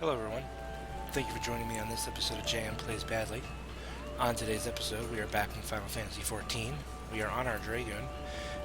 Hello everyone, thank you for joining me on this episode of JM Plays Badly. On today's episode, we are back in Final Fantasy XIV. We are on our Dragoon,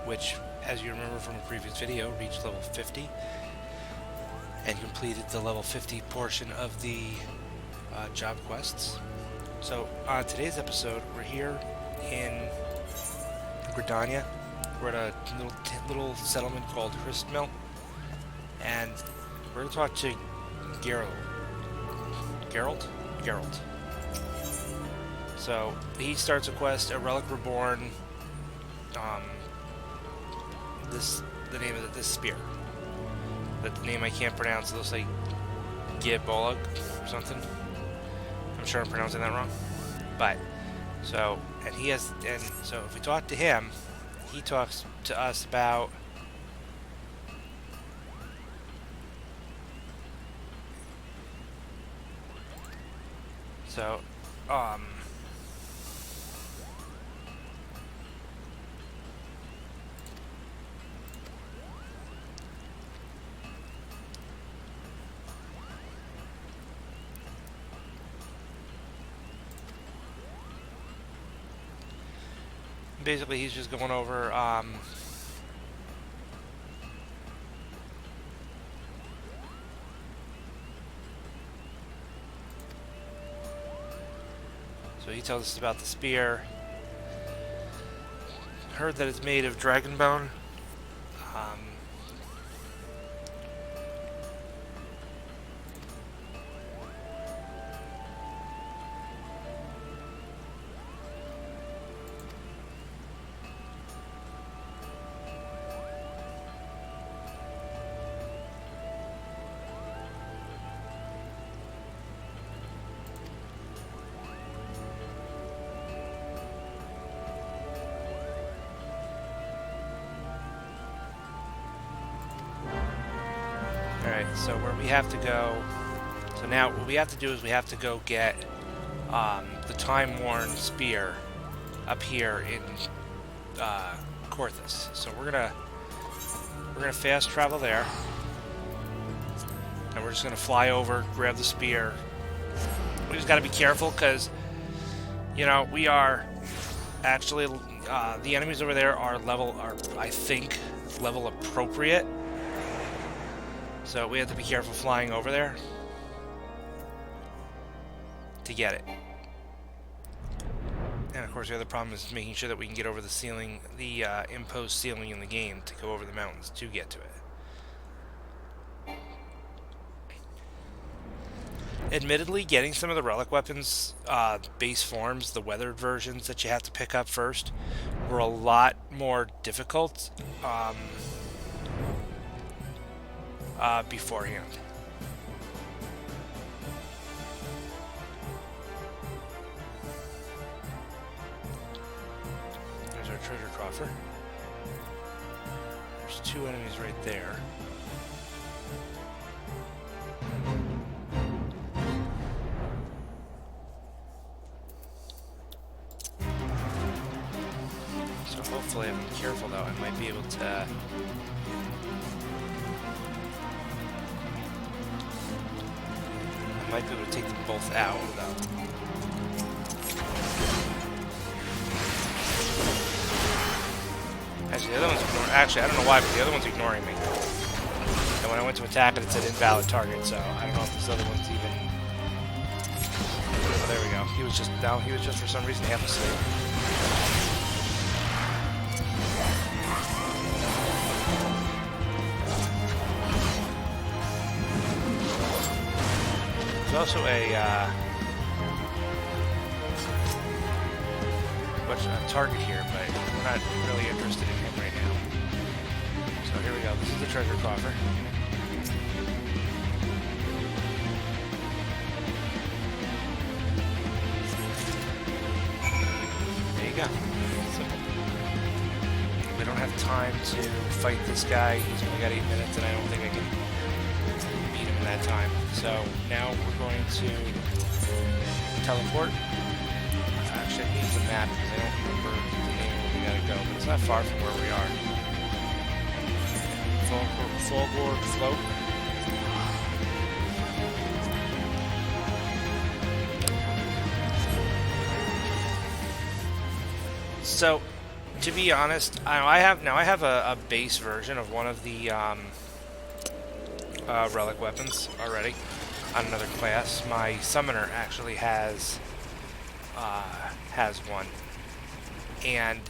which, as you remember from a previous video, reached level 50 and completed the level 50 portion of the job quests. So, on today's episode, we're here in Gridania. We're at a little settlement called Hristmill, and we're going to talk to Geralt? So, he starts a quest, a Relic Reborn, the name of this spear. The name I can't pronounce, it looks like Gibolog or something. I'm sure I'm pronouncing that wrong. But, so if we talk to him, he talks to us about basically he's just going over so he tells us about the spear. Heard that it's made of dragon bone. Alright, so where we have to go... So now what we have to do is we have to go get the time-worn spear up here in Corthus. So we're gonna fast travel there. And we're just gonna fly over, grab the spear. We just gotta be careful because, you know, we are actually... the enemies over there are I think, level appropriate. So we have to be careful flying over there to get it. And of course the other problem is making sure that we can get over the ceiling, the imposed ceiling in the game to go over the mountains to get to it. Admittedly, getting some of the relic weapons base forms, the weathered versions that you have to pick up first, were a lot more difficult beforehand. There's our treasure coffer. There's two enemies right there. So hopefully, if I'm careful though, I might be able to take them both out without... Actually, the other one's ignoring... Actually, I don't know why, but the other one's ignoring me. And when I went to attack it, it said invalid target, so I don't know if this other one's even... Oh, there we go. He was just for some reason half asleep. There's also a target here, but we're not really interested in him right now. So here we go. This is the treasure coffer. There you go. Simple. We don't have time to fight this guy. He's only got 8 minutes, and I don't think I can beat him in that time. So now we're going to teleport. Actually, I need the map because I don't remember the name where we gotta go, but it's not far from where we are. Fulgor Float. So, to be honest, I have a base version of one of the relic weapons already on another class. My summoner actually has one, and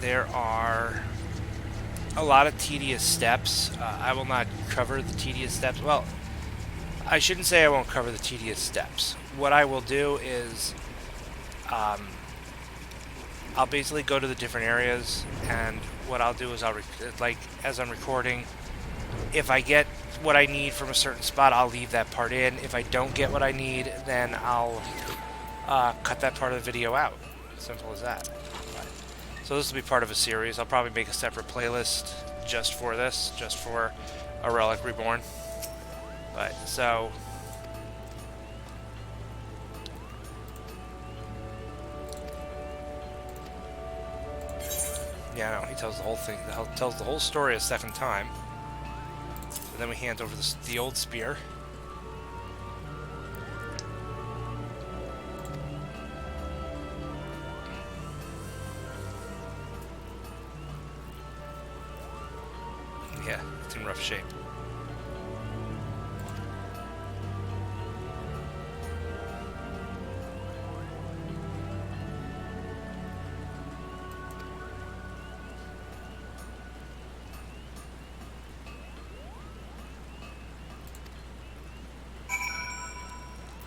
there are a lot of tedious steps. I will not cover the tedious steps. Well, I shouldn't say I won't cover the tedious steps. What I will do is I'll basically go to the different areas, and what I'll do is like as I'm recording, if I get what I need from a certain spot, I'll leave that part in. If I don't get what I need, then I'll cut that part of the video out. Simple as that. So this will be part of a series. I'll probably make a separate playlist just for this, just for a Relic Reborn. But, so... yeah, no, he tells the whole thing, tells the whole story a second time. So then we hand over the old spear. Yeah, it's in rough shape.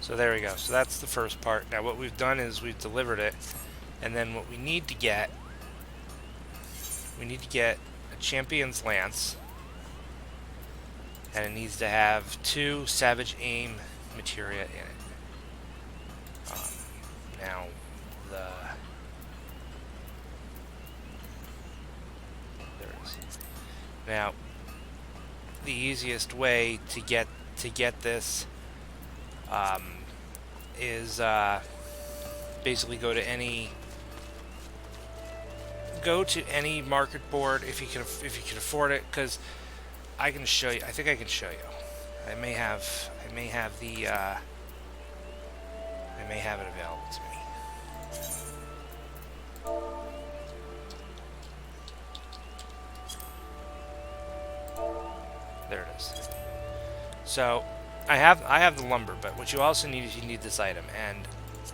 So there we go. So that's the first part. Now what we've done is we've delivered it, and then what we need to get a Champion's Lance, and it needs to have 2 Savage Aim materia in it. Now there it is. Now the easiest way to get this is basically go to any market board if you can afford it, because I can show you. I think I can show you. I may have it available to me. There it is. So I have the lumber, but what you also need is you need this item, and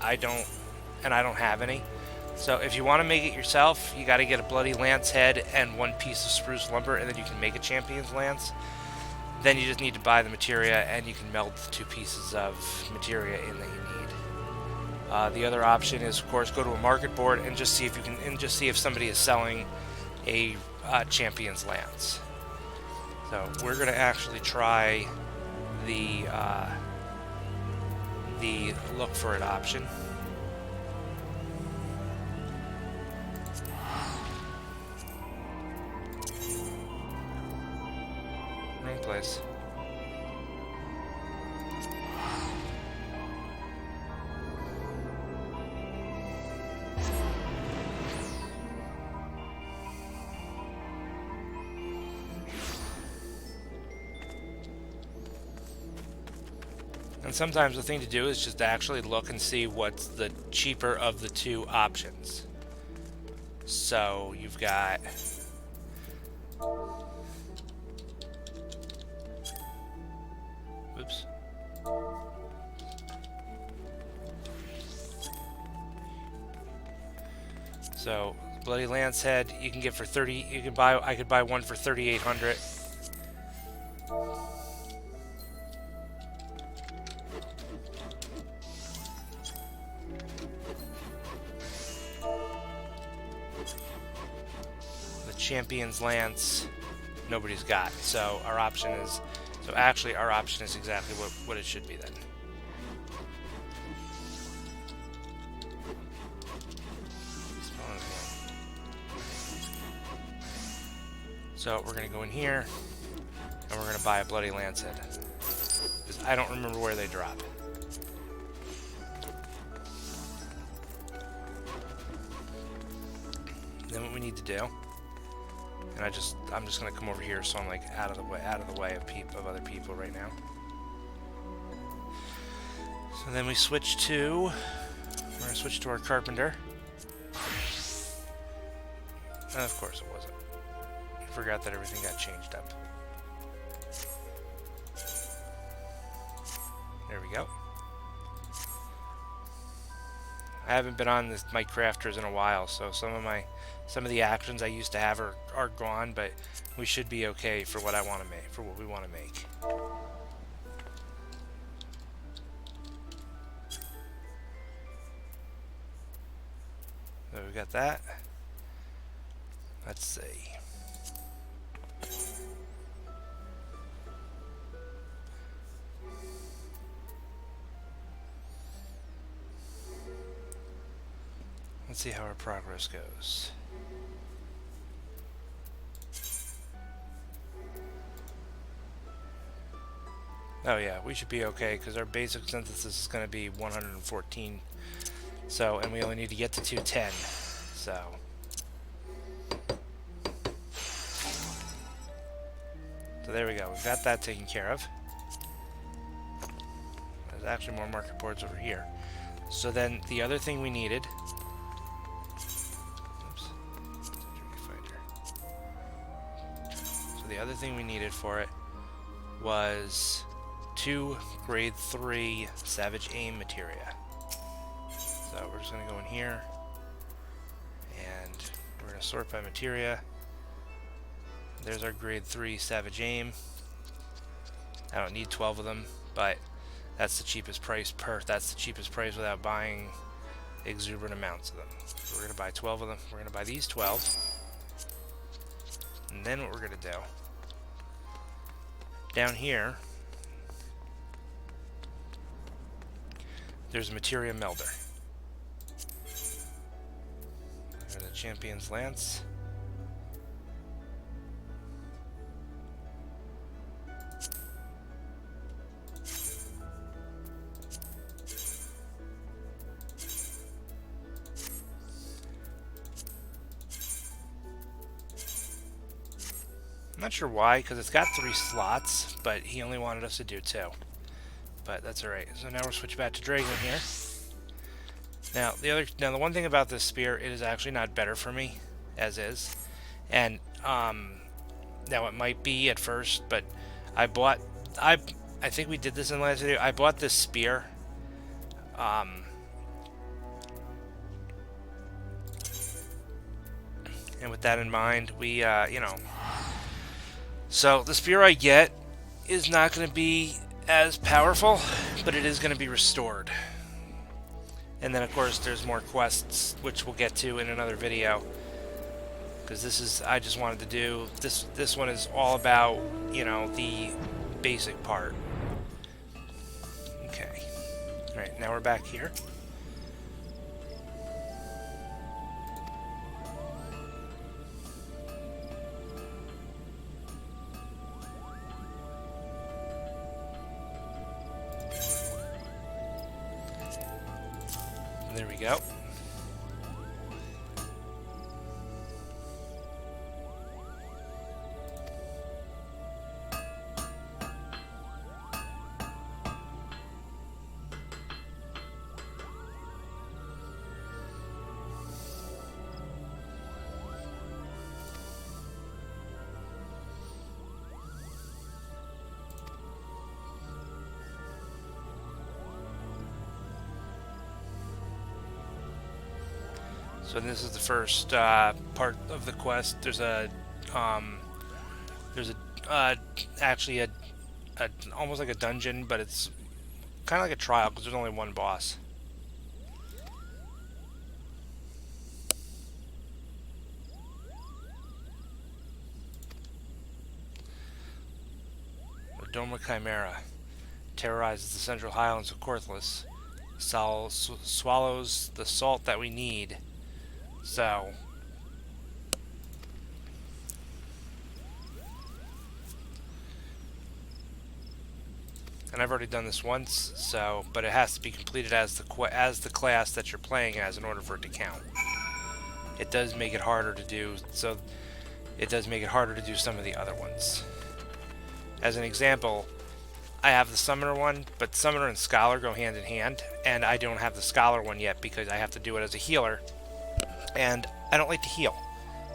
I don't have any. So if you want to make it yourself, you got to get a bloody lance head and 1 piece of spruce lumber, and then you can make a Champion's Lance. Then you just need to buy the materia, and you can meld the 2 pieces of materia in that you need. The other option is, of course, go to a market board and just see if somebody is selling a Champion's Lance. So we're going to actually try the look for it option. Wrong place. And sometimes the thing to do is just to actually look and see what's the cheaper of the 2 options. So you've got oops. So bloody lance head you can get for 30. I could buy one for 3,800. Champion's Lance nobody's got, so our option is exactly what it should be then. So we're gonna go in here and we're gonna buy a bloody lance head, because I don't remember where they drop. Then what we need to do, and I'm just gonna come over here so I'm like out of the way of other people right now. So then we're gonna switch to our carpenter. Of course it wasn't. I forgot that everything got changed up. There we go. I haven't been on my crafters in a while, so some of the actions I used to have are gone, but we should be okay for what I want to make, for what we want to make. So we got that. Let's see. Let's see how our progress goes. Oh yeah, we should be okay because our basic synthesis is going to be 114. So, and we only need to get to 210. So. So there we go. We've got that taken care of. There's actually more market boards over here. So then the other thing we needed. Oops. So the other thing we needed for it was 2 grade 3 Savage Aim materia. So we're just going to go in here and we're going to sort by materia. There's our grade 3 Savage Aim. I don't need 12 of them, but that's the cheapest price that's the cheapest price without buying exuberant amounts of them. So we're going to buy 12 of them. We're going to buy these 12. And then what we're going to do, down here, there's a materia melder. There's a Champion's Lance. I'm not sure why, because it's got 3 slots, but he only wanted us to do 2. But that's alright. So now we'll switch back to Dragoon here. Now the one thing about this spear, it is actually not better for me, as is. And now it might be at first, but I think we did this in the last video. I bought this spear. And with that in mind, we you know. So the spear I get is not going to be as powerful, but it is going to be restored. And then of course there's more quests, which we'll get to in another video. Because this is, I just wanted to do, this one is all about, you know, the basic part. Okay. Alright, now we're back here. There we go. So this is the first part of the quest. There's actually a almost like a dungeon, but it's kind of like a trial because there's only one boss. The Doma Chimera terrorizes the Central Highlands of Korthlis. Swallows the salt that we need. So, and I've already done this once, so, but it has to be completed as the class that you're playing as in order for it to count. It does make it harder to do, so it does make it harder to do some of the other ones. As an example, I have the Summoner one, but Summoner and Scholar go hand in hand, and I don't have the Scholar one yet because I have to do it as a healer. And I don't like to heal.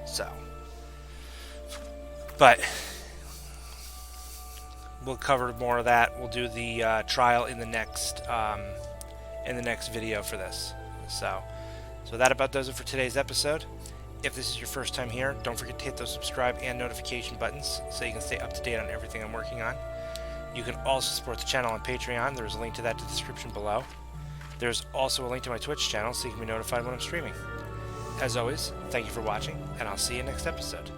So, but we'll cover more of that. We'll do the trial in the next video for this. So that about does it for today's episode. If this is your first time here, don't forget to hit those subscribe and notification buttons so you can stay up to date on everything I'm working on. You can also support the channel on Patreon. There's a link to that in the description below. There's also a link to my Twitch channel so you can be notified when I'm streaming. As always, thank you for watching, and I'll see you next episode.